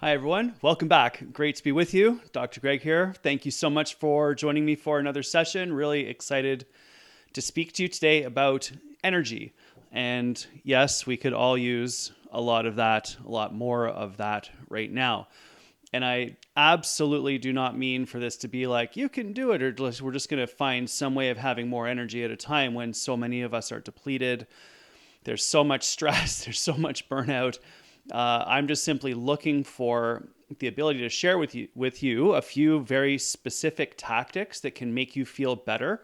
Hi, everyone. Welcome back. Great to be with you. Dr. Greg here. Thank you so much for joining me for another session. Really excited to speak to you today about energy. And yes, we could all use a lot of that, a lot more of that right now. And I absolutely do not mean for this to be like, you can do it, or we're just going to find some way of having more energy at a time when so many of us are depleted. There's so much stress, there's so much burnout. I'm just simply looking for the ability to share with you a few very specific tactics that can make you feel better,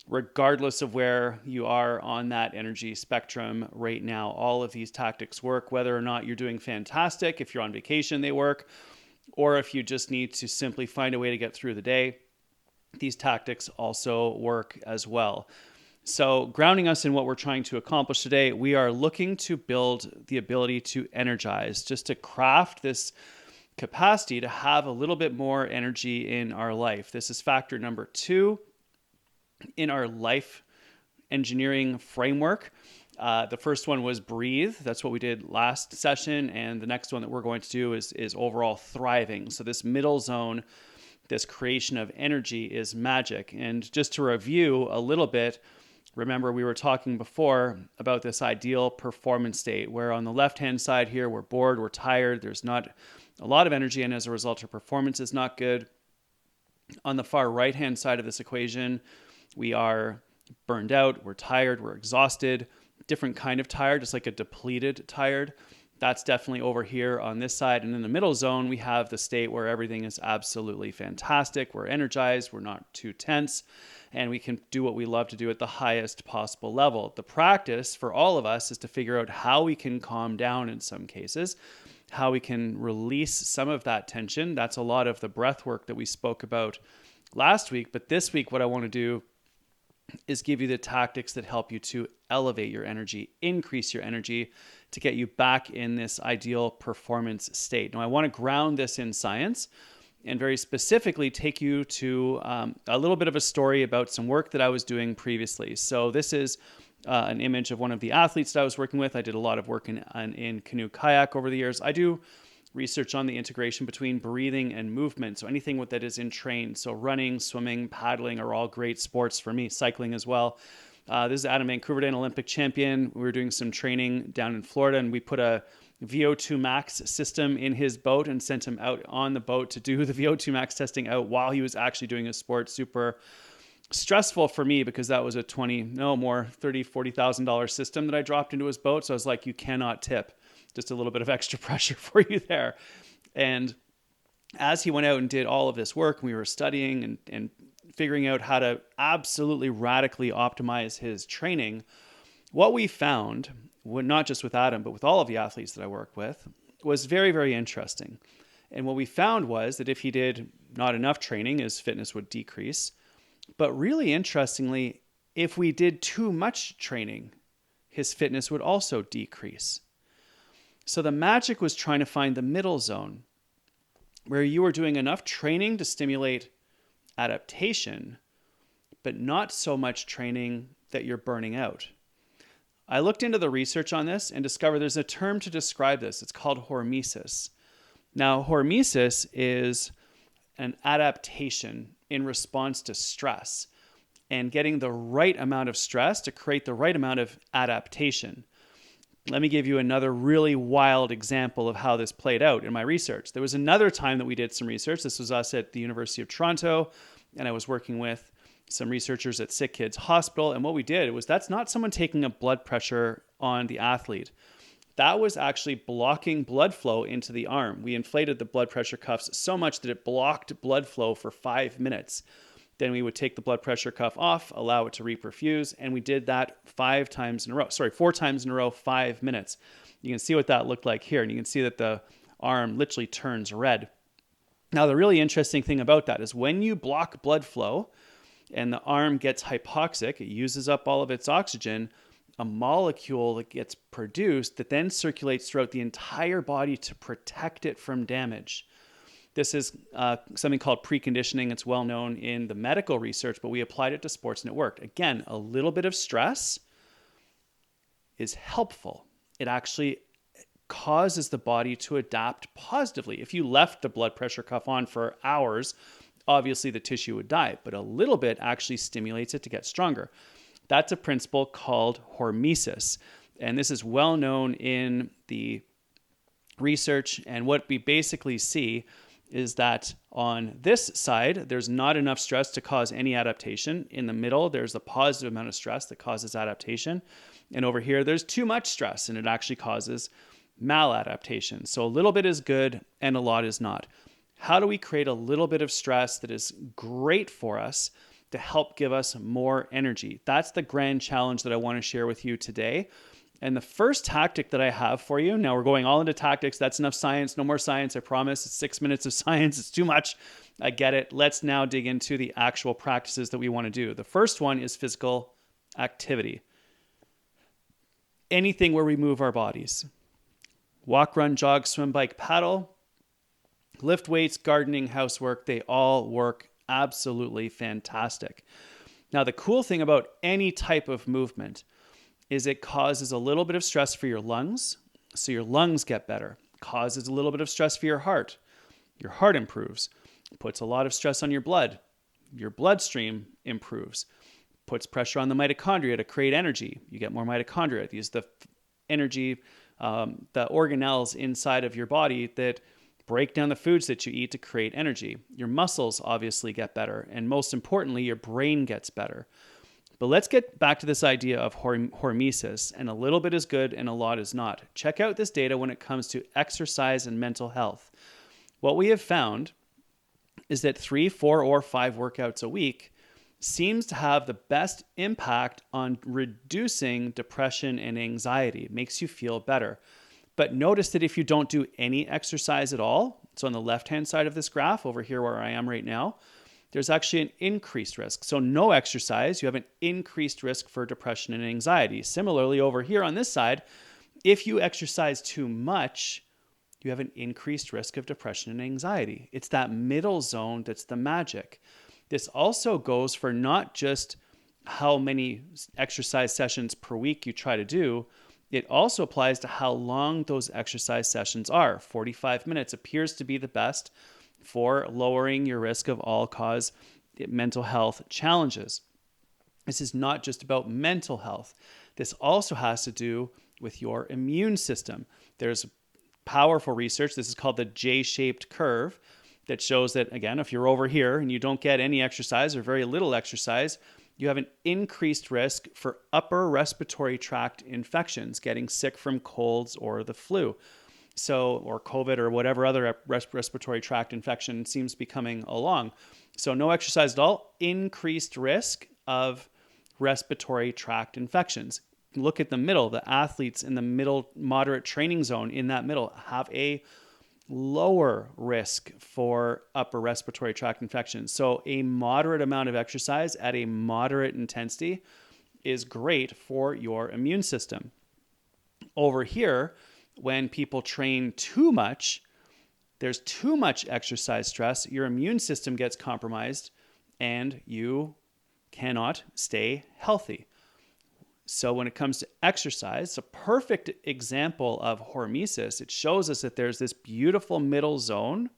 regardless of where you are on that energy spectrum right now. All of these tactics work, whether or not you're doing fantastic. If you're on vacation, they work. Or if you just need to simply find a way to get through the day, these tactics also work as well. So, grounding us in what we're trying to accomplish today, we are looking to build the ability to energize, just to craft this capacity to have a little bit more energy in our life. This is factor number 2 in our life engineering framework. The first one was breathe. That's what we did last session. And the next one that we're going to do is overall thriving. So, this middle zone, this creation of energy is magic. And just to review a little bit, remember, we were talking before about this ideal performance state where on the left-hand side here, we're bored, we're tired, there's not a lot of energy, and as a result, our performance is not good. On the far right-hand side of this equation, we are burned out, we're tired, we're exhausted, different kind of tired, just like a depleted tired. That's definitely over here on this side. And in the middle zone, we have the state where everything is absolutely fantastic. We're energized, we're not too tense, and we can do what we love to do at the highest possible level. The practice for all of us is to figure out how we can calm down in some cases, how we can release some of that tension. That's a lot of the breath work that we spoke about last week. But this week, what I want to do is give you the tactics that help you to elevate your energy, increase your energy to get you back in this ideal performance state. Now, I want to ground this in science and very specifically take you to a little bit of a story about some work that I was doing previously. So this is an image of one of the athletes that I was working with. I did a lot of work in canoe kayak over the years. I do research on the integration between breathing and movement. So anything that is in train. So running, swimming, paddling are all great sports for me, cycling as well. This is Adam Vancouver, an Olympic champion. We were doing some training down in Florida, and we put a VO2 max system in his boat and sent him out on the boat to do the VO2 max testing out while he was actually doing his sport. Super stressful for me because that was a $40,000 system that I dropped into his boat. So I was like, you cannot tip. Just a little bit of extra pressure for you there. And as he went out and did all of this work, we were studying and figuring out how to absolutely radically optimize his training. What we found, not just with Adam, but with all of the athletes that I work with, was very, very interesting. And what we found was that if he did not enough training, his fitness would decrease. But really interestingly, if we did too much training, his fitness would also decrease. So the magic was trying to find the middle zone where you were doing enough training to stimulate adaptation, but not so much training that you're burning out. I looked into the research on this and discovered there's a term to describe this. It's called hormesis. Now, hormesis is an adaptation in response to stress and getting the right amount of stress to create the right amount of adaptation. Let me give you another really wild example of how this played out in my research. There was another time that we did some research. This was us at the University of Toronto, and I was working with some researchers at Sick Kids Hospital. And what we did was that's not someone taking a blood pressure on the athlete. That was actually blocking blood flow into the arm. We inflated the blood pressure cuffs so much that it blocked blood flow for 5 minutes. Then we would take the blood pressure cuff off, allow it to reperfuse, and we did that 4 times in a row, 5 minutes. You can see what that looked like here, and you can see that the arm literally turns red. Now, the really interesting thing about that is when you block blood flow and the arm gets hypoxic, it uses up all of its oxygen, a molecule that gets produced that then circulates throughout the entire body to protect it from damage. This is something called preconditioning. It's well known in the medical research, but we applied it to sports and it worked. Again, a little bit of stress is helpful. It actually causes the body to adapt positively. If you left the blood pressure cuff on for hours, obviously the tissue would die, but a little bit actually stimulates it to get stronger. That's a principle called hormesis. And this is well known in the research. And what we basically see is that on this side, there's not enough stress to cause any adaptation. In the middle, there's a positive amount of stress that causes adaptation. And over here, there's too much stress, and it actually causes maladaptation. So a little bit is good and a lot is not. How do we create a little bit of stress that is great for us to help give us more energy? That's the grand challenge that I want to share with you today. And the first tactic that I have for you, now we're going all into tactics. That's enough science, no more science, I promise. It's 6 minutes of science. It's too much. I get it. Let's now dig into the actual practices that we want to do. The first one is physical activity. Anything where we move our bodies. Walk, run, jog, swim, bike, paddle, lift weights, gardening, housework, they all work absolutely fantastic. Now, the cool thing about any type of movement is it causes a little bit of stress for your lungs, so your lungs get better. Causes a little bit of stress for your heart improves. Puts a lot of stress on your bloodstream improves. Puts pressure on the mitochondria to create energy. You get more mitochondria. These are the energy, the organelles inside of your body that break down the foods that you eat to create energy. Your muscles obviously get better, and most importantly, your brain gets better. But let's get back to this idea of hormesis, and a little bit is good and a lot is not. Check out this data when it comes to exercise and mental health. What we have found is that 3, 4, or 5 workouts a week seems to have the best impact on reducing depression and anxiety. It makes you feel better. But notice that if you don't do any exercise at all, so on the left-hand side of this graph, over here where I am right now, there's actually an increased risk. So no exercise, you have an increased risk for depression and anxiety. Similarly, over here on this side, if you exercise too much, you have an increased risk of depression and anxiety. It's that middle zone that's the magic. This also goes for not just how many exercise sessions per week you try to do, it also applies to how long those exercise sessions are. 45 minutes appears to be the best for lowering your risk of all-cause mental health challenges. This is not just about mental health. This also has to do with your immune system. There's powerful research, this is called the J-shaped curve, that shows that, again, if you're over here and you don't get any exercise or very little exercise, you have an increased risk for upper respiratory tract infections, getting sick from colds or the flu. So, or COVID or whatever other respiratory tract infection seems to be coming along. So no exercise at all, increased risk of respiratory tract infections. Look at the middle, the athletes in the middle moderate training zone in that middle have a lower risk for upper respiratory tract infections. So a moderate amount of exercise at a moderate intensity is great for your immune system. Over here, when people train too much, there's too much exercise stress, your immune system gets compromised and you cannot stay healthy. So when it comes to exercise, it's a perfect example of hormesis. It shows us that there's this beautiful middle zone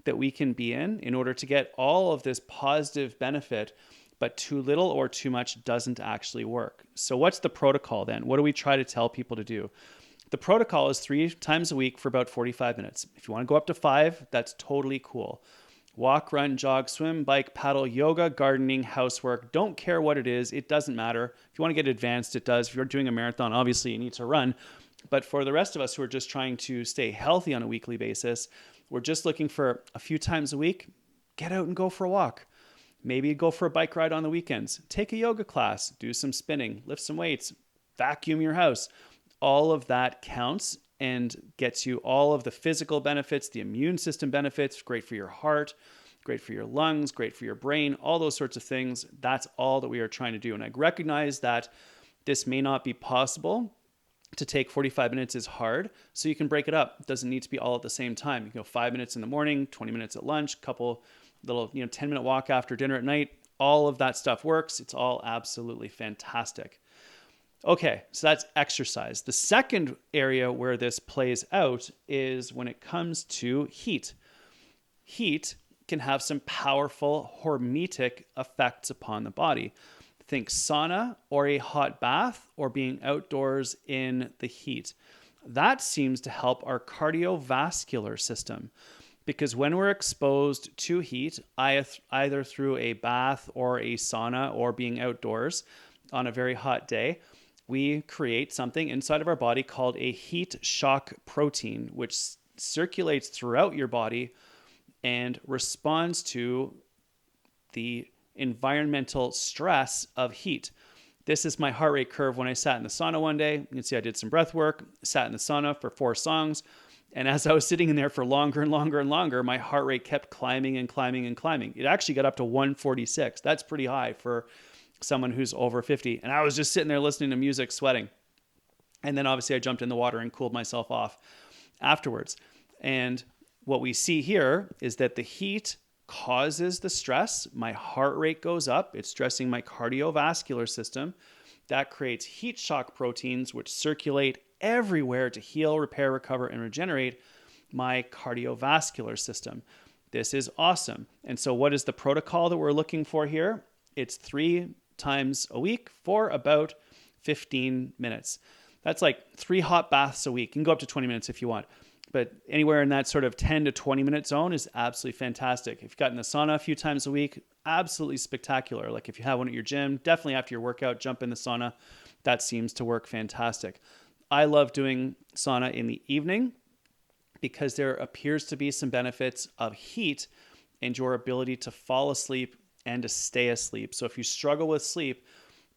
that we can be in order to get all of this positive benefit, but too little or too much doesn't actually work. So what's the protocol then? What do we try to tell people to do? The protocol is 3 times a week for about 45 minutes. If you want to go up to 5, that's totally cool. Walk, run, jog, swim, bike, paddle, yoga, gardening, housework. Don't care what it is. It doesn't matter. If you want to get advanced, it does. If you're doing a marathon, obviously you need to run. But for the rest of us who are just trying to stay healthy on a weekly basis, we're just looking for a few times a week, get out and go for a walk. Maybe go for a bike ride on the weekends. Take a yoga class, do some spinning, lift some weights, vacuum your house. All of that counts and gets you all of the physical benefits, the immune system benefits, great for your heart, great for your lungs, great for your brain, all those sorts of things. That's all that we are trying to do. And I recognize that this may not be possible. To take 45 minutes is hard, so you can break it up. It doesn't need to be all at the same time. You can go 5 minutes in the morning, 20 minutes at lunch, couple little 10-minute walk after dinner at night. All of that stuff works. It's all absolutely fantastic. Okay, so that's exercise. The second area where this plays out is when it comes to heat. Heat can have some powerful hormetic effects upon the body. Think sauna or a hot bath or being outdoors in the heat. That seems to help our cardiovascular system because when we're exposed to heat, either through a bath or a sauna or being outdoors on a very hot day, we create something inside of our body called a heat shock protein, which circulates throughout your body and responds to the environmental stress of heat. This is my heart rate curve when I sat in the sauna one day. You can see I did some breath work, sat in the sauna for 4 songs. And as I was sitting in there for longer and longer and longer, my heart rate kept climbing and climbing and climbing. It actually got up to 146. That's pretty high for someone who's over 50. And I was just sitting there listening to music, sweating. And then obviously I jumped in the water and cooled myself off afterwards. And what we see here is that the heat causes the stress. My heart rate goes up. It's stressing my cardiovascular system. That creates heat shock proteins, which circulate everywhere to heal, repair, recover, and regenerate my cardiovascular system. This is awesome. And so what is the protocol that we're looking for here? It's 3 times a week for about 15 minutes. That's like 3 hot baths a week. You can go up to 20 minutes if you want. But anywhere in that sort of 10 to 20 minute zone is absolutely fantastic. If you've gotten the sauna a few times a week, absolutely spectacular. Like if you have one at your gym, definitely after your workout, jump in the sauna. That seems to work fantastic. I love doing sauna in the evening because there appears to be some benefits of heat and your ability to fall asleep and to stay asleep. So if you struggle with sleep,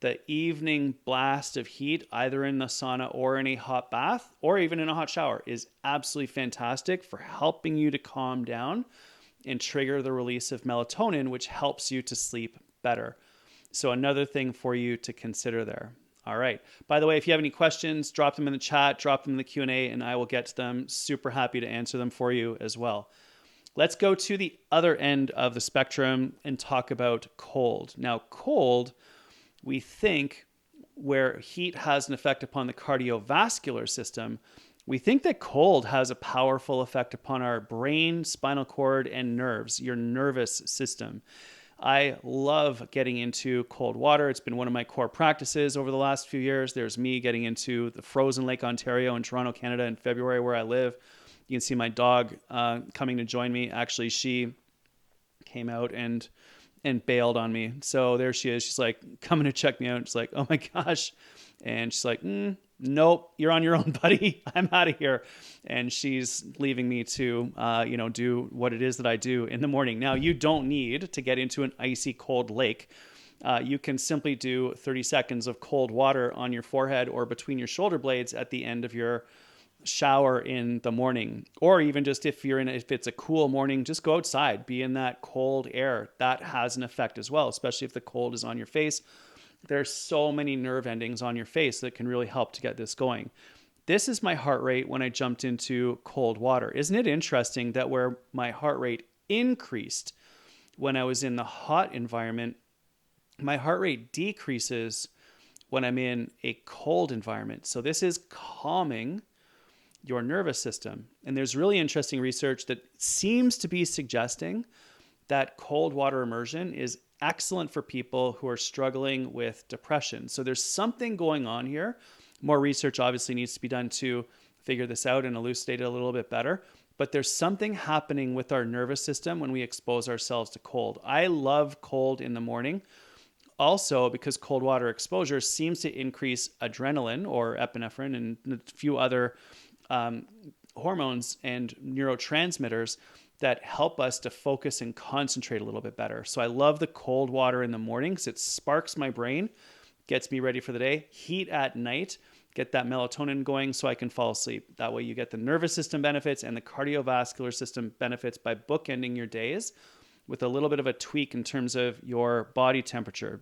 the evening blast of heat, either in the sauna or in a hot bath or even in a hot shower, is absolutely fantastic for helping you to calm down and trigger the release of melatonin, which helps you to sleep better. So another thing for you to consider there. All right. By the way, if you have any questions, drop them in the chat, drop them in the Q&A, and I will get to them. Super happy to answer them for you as well. Let's go to the other end of the spectrum and talk about cold. Now, cold, we think where heat has an effect upon the cardiovascular system, we think that cold has a powerful effect upon our brain, spinal cord, and nerves, your nervous system. I love getting into cold water. It's been one of my core practices over the last few years. There's me getting into the frozen Lake Ontario in Toronto, Canada in February where I live. You can see my dog coming to join me. Actually, she came out and bailed on me. So there she is. She's like coming to check me out. She's like, oh my gosh. And she's like, nope, you're on your own, buddy. I'm out of here. And she's leaving me to, do what it is that I do in the morning. Now, you don't need to get into an icy cold lake. You can simply do 30 seconds of cold water on your forehead or between your shoulder blades at the end of your shower in the morning, or even just if it's a cool morning, just go outside, be in that cold air. That has an effect as well, especially if the cold is on your face. There's so many nerve endings on your face that can really help to get this going. This is my heart rate when I jumped into cold water. Isn't it interesting that where my heart rate increased when I was in the hot environment, my heart rate decreases when I'm in a cold environment. So this is calming your nervous system. And there's really interesting research that seems to be suggesting that cold water immersion is excellent for people who are struggling with depression. So there's something going on here. More research obviously needs to be done to figure this out and elucidate it a little bit better. But there's something happening with our nervous system when we expose ourselves to cold. I love cold in the morning. Also, because cold water exposure seems to increase adrenaline or epinephrine and a few other hormones and neurotransmitters that help us to focus and concentrate a little bit better. So I love the cold water in the morning because it sparks my brain, gets me ready for the day. Heat at night, get that melatonin going so I can fall asleep. That way you get the nervous system benefits and the cardiovascular system benefits by bookending your days with a little bit of a tweak in terms of your body temperature.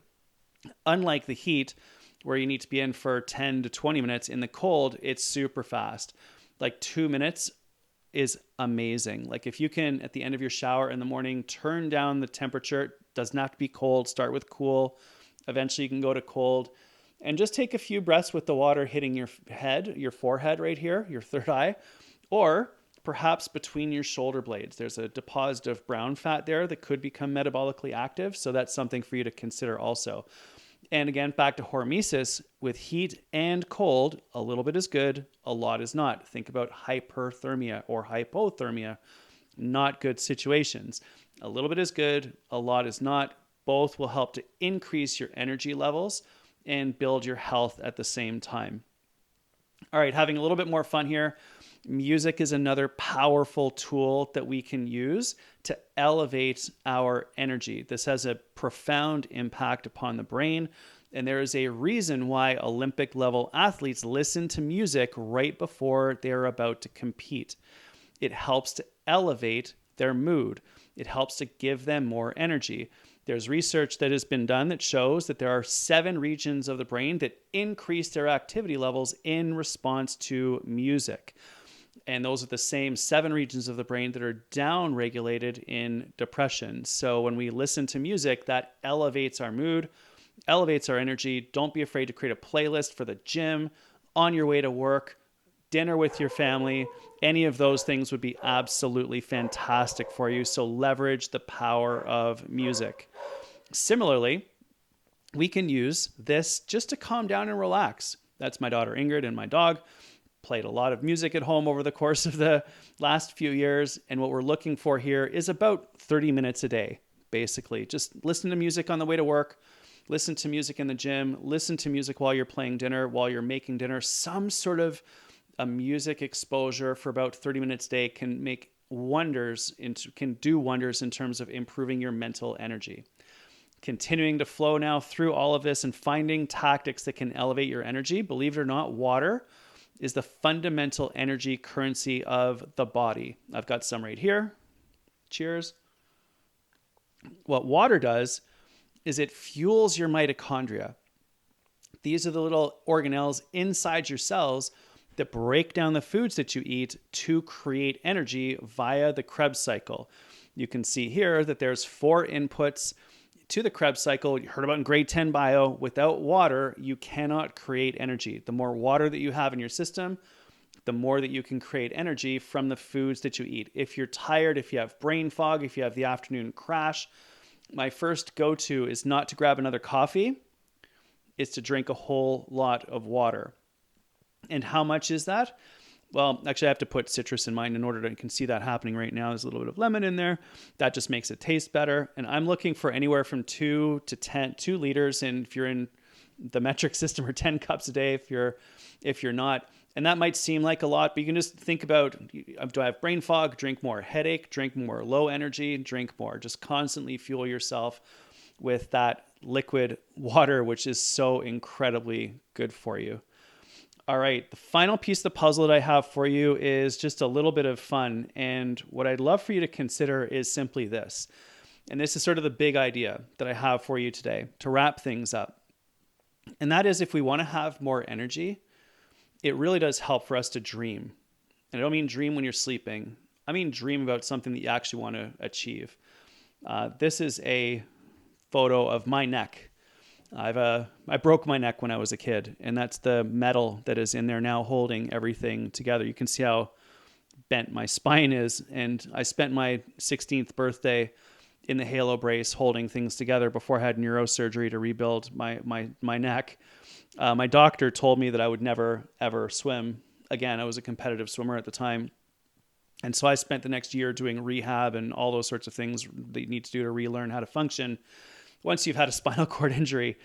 Unlike the heat, where you need to be in for 10 to 20 minutes, in the cold, it's super fast. Like 2 minutes is amazing. Like if you can, at the end of your shower in the morning, turn down the temperature, it doesn't have to be cold, start with cool. Eventually you can go to cold. And just take a few breaths with the water hitting your head, your forehead right here, your third eye, or perhaps between your shoulder blades. There's a deposit of brown fat there that could become metabolically active. So that's something for you to consider also. And again, back to hormesis, with heat and cold, a little bit is good, a lot is not. Think about hyperthermia or hypothermia, not good situations. A little bit is good, a lot is not. Both will help to increase your energy levels and build your health at the same time. All right, having a little bit more fun here. Music is another powerful tool that we can use to elevate our energy. This has a profound impact upon the brain, and there is a reason why Olympic level athletes listen to music right before they're about to compete. It helps to elevate their mood. It helps to give them more energy. There's research that has been done that shows that there are 7 regions of the brain that increase their activity levels in response to music. And those are the same 7 regions of the brain that are down-regulated in depression. So when we listen to music, that elevates our mood, elevates our energy. Don't be afraid to create a playlist for the gym, on your way to work, dinner with your family. Any of those things would be absolutely fantastic for you. So leverage the power of music. Similarly, we can use this just to calm down and relax. That's my daughter Ingrid and my dog. Played a lot of music at home over the course of the last few years. And what we're looking for here is about 30 minutes a day, basically. Just listen to music on the way to work, listen to music in the gym, listen to music while you're playing dinner, while you're making dinner. Some sort of a music exposure for about 30 minutes a day can make wonders, can do wonders in terms of improving your mental energy. Continuing to flow now through all of this and finding tactics that can elevate your energy. Believe it or not, water is the fundamental energy currency of the body. I've got some right here. Cheers. What water does is it fuels your mitochondria. These are the little organelles inside your cells that break down the foods that you eat to create energy via the Krebs cycle. You can see here that there's 4 inputs to the Krebs cycle. You heard about in grade 10 bio. Without water, you cannot create energy. The more water that you have in your system, the more that you can create energy from the foods that you eat. If you're tired, if you have brain fog, if you have the afternoon crash, my first go-to is not to grab another coffee. It's to drink a whole lot of water. And how much is that? Well, actually, I have to put citrus in mine in order to, you can see that happening right now. There's a little bit of lemon in there. That just makes it taste better. And I'm looking for anywhere from 2 liters. And if you're in the metric system, or 10 cups a day, if you're not. And that might seem like a lot, but you can just think about, do I have brain fog? Drink more. Headache? Drink more. Low energy? Drink more. Just constantly fuel yourself with that liquid water, which is so incredibly good for you. All right, the final piece of the puzzle that I have for you is just a little bit of fun. And what I'd love for you to consider is simply this. And this is sort of the big idea that I have for you today to wrap things up. And that is, if we want to have more energy, it really does help for us to dream. And I don't mean dream when you're sleeping. I mean dream about something that you actually want to achieve. This is a photo of my neck. I broke my neck when I was a kid, and that's the metal that is in there now holding everything together. You can see how bent my spine is, and I spent my 16th birthday in the halo brace holding things together before I had neurosurgery to rebuild my neck. My doctor told me that I would never, ever swim again. I was a competitive swimmer at the time. And so I spent the next year doing rehab and all those sorts of things that you need to do to relearn how to function once you've had a spinal cord injury.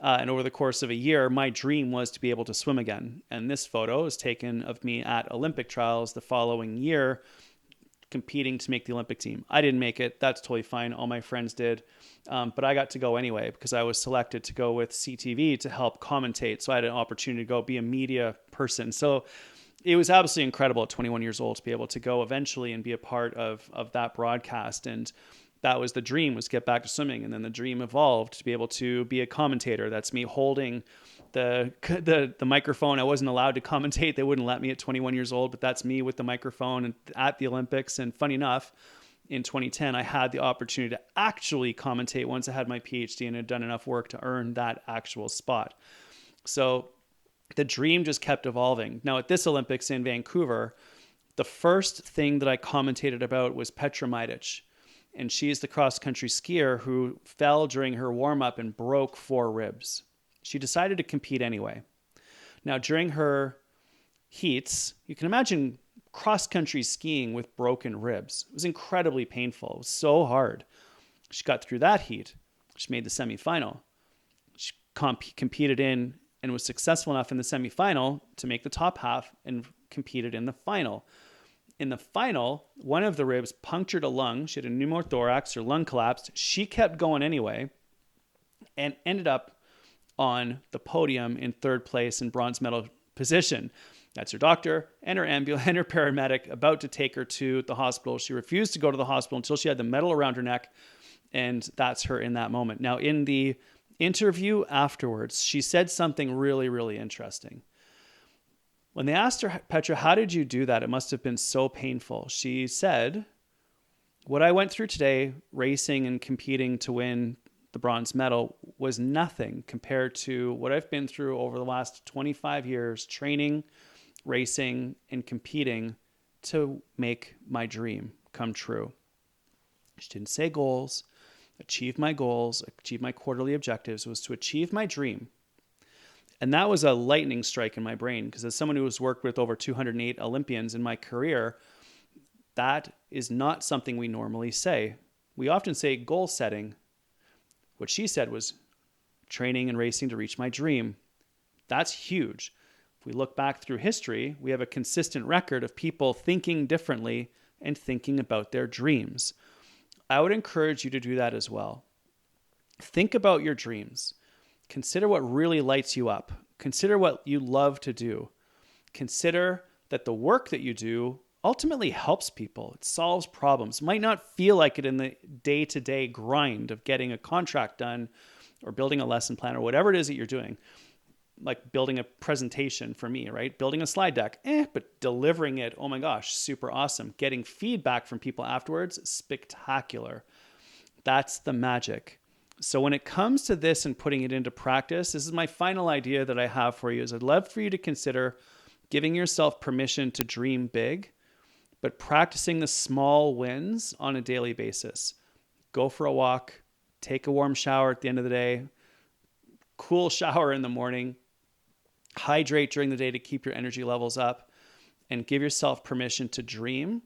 And over the course of a year, my dream was to be able to swim again. And this photo is taken of me at Olympic trials the following year, competing to make the Olympic team. I didn't make it. That's totally fine. All my friends did. But I got to go anyway because I was selected to go with CTV to help commentate. So I had an opportunity to go be a media person. So it was absolutely incredible at 21 years old to be able to go eventually and be a part of that broadcast. And that was the dream, was get back to swimming. And then the dream evolved to be able to be a commentator. That's me holding the microphone. I wasn't allowed to commentate. They wouldn't let me at 21 years old, but that's me with the microphone at the Olympics. And funny enough, in 2010, I had the opportunity to actually commentate once I had my PhD and had done enough work to earn that actual spot. So the dream just kept evolving. Now, at this Olympics in Vancouver, the first thing that I commentated about was Petra Majdic. And she's the cross-country skier who fell during her warm-up and broke 4 ribs. She decided to compete anyway. Now, during her heats, you can imagine cross-country skiing with broken ribs. It was incredibly painful. It was so hard. She got through that heat. She made the semifinal. She competed in and was successful enough in the semifinal to make the top half and competed in the final. In the final, one of the ribs punctured a lung. She had a pneumothorax, her lung collapsed. She kept going anyway and ended up on the podium in 3rd place in bronze medal position. That's her doctor and her ambulance and her paramedic about to take her to the hospital. She refused to go to the hospital until she had the medal around her neck, and that's her in that moment. Now, in the interview afterwards, she said something really, really interesting. When they asked her, Petra, how did you do that? It must have been so painful. She said, what I went through today, racing and competing to win the bronze medal, was nothing compared to what I've been through over the last 25 years, training, racing, and competing to make my dream come true. She didn't say goals, achieve my goals, achieve my quarterly objectives. It was to achieve my dream. And that was a lightning strike in my brain, because as someone who has worked with over 208 Olympians in my career, that is not something we normally say. We often say goal setting. What she said was training and racing to reach my dream. That's huge. If we look back through history, we have a consistent record of people thinking differently and thinking about their dreams. I would encourage you to do that as well. Think about your dreams. Consider what really lights you up. Consider what you love to do. Consider that the work that you do ultimately helps people. It solves problems. It might not feel like it in the day-to-day grind of getting a contract done or building a lesson plan or whatever it is that you're doing. Like building a presentation for me, right? Building a slide deck, but delivering it, oh my gosh, super awesome. Getting feedback from people afterwards, spectacular. That's the magic. So when it comes to this and putting it into practice, this is my final idea that I have for you, is I'd love for you to consider giving yourself permission to dream big, but practicing the small wins on a daily basis. Go for a walk, take a warm shower at the end of the day, cool shower in the morning, hydrate during the day to keep your energy levels up, and give yourself permission to dream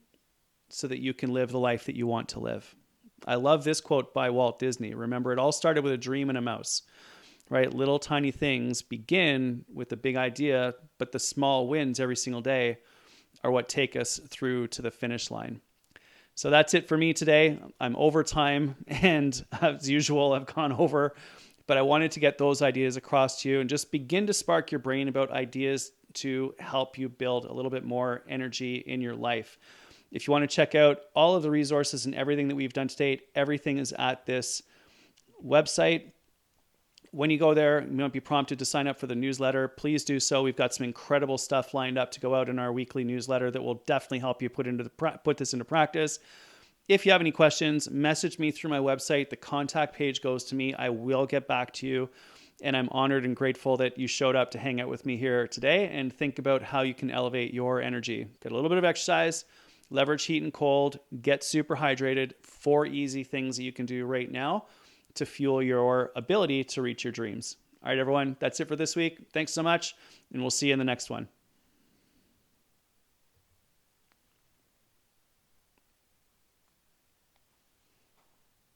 so that you can live the life that you want to live. I love this quote by Walt Disney. Remember, it all started with a dream and a mouse, right? Little tiny things begin with a big idea, but the small wins every single day are what take us through to the finish line. So that's it for me today. I'm over time, and as usual, I've gone over, but I wanted to get those ideas across to you and just begin to spark your brain about ideas to help you build a little bit more energy in your life. If you want to check out all of the resources and everything that we've done to date, everything is at this website. When you go there, you might be prompted to sign up for the newsletter. Please do so. We've got some incredible stuff lined up to go out in our weekly newsletter that will definitely help you put this into practice. If you have any questions, message me through my website. The contact page goes to me. I will get back to you. And I'm honored and grateful that you showed up to hang out with me here today and think about how you can elevate your energy. Get a little bit of exercise, leverage heat and cold, get super hydrated. 4 easy things that you can do right now to fuel your ability to reach your dreams. All right, everyone, that's it for this week. Thanks so much, and we'll see you in the next one.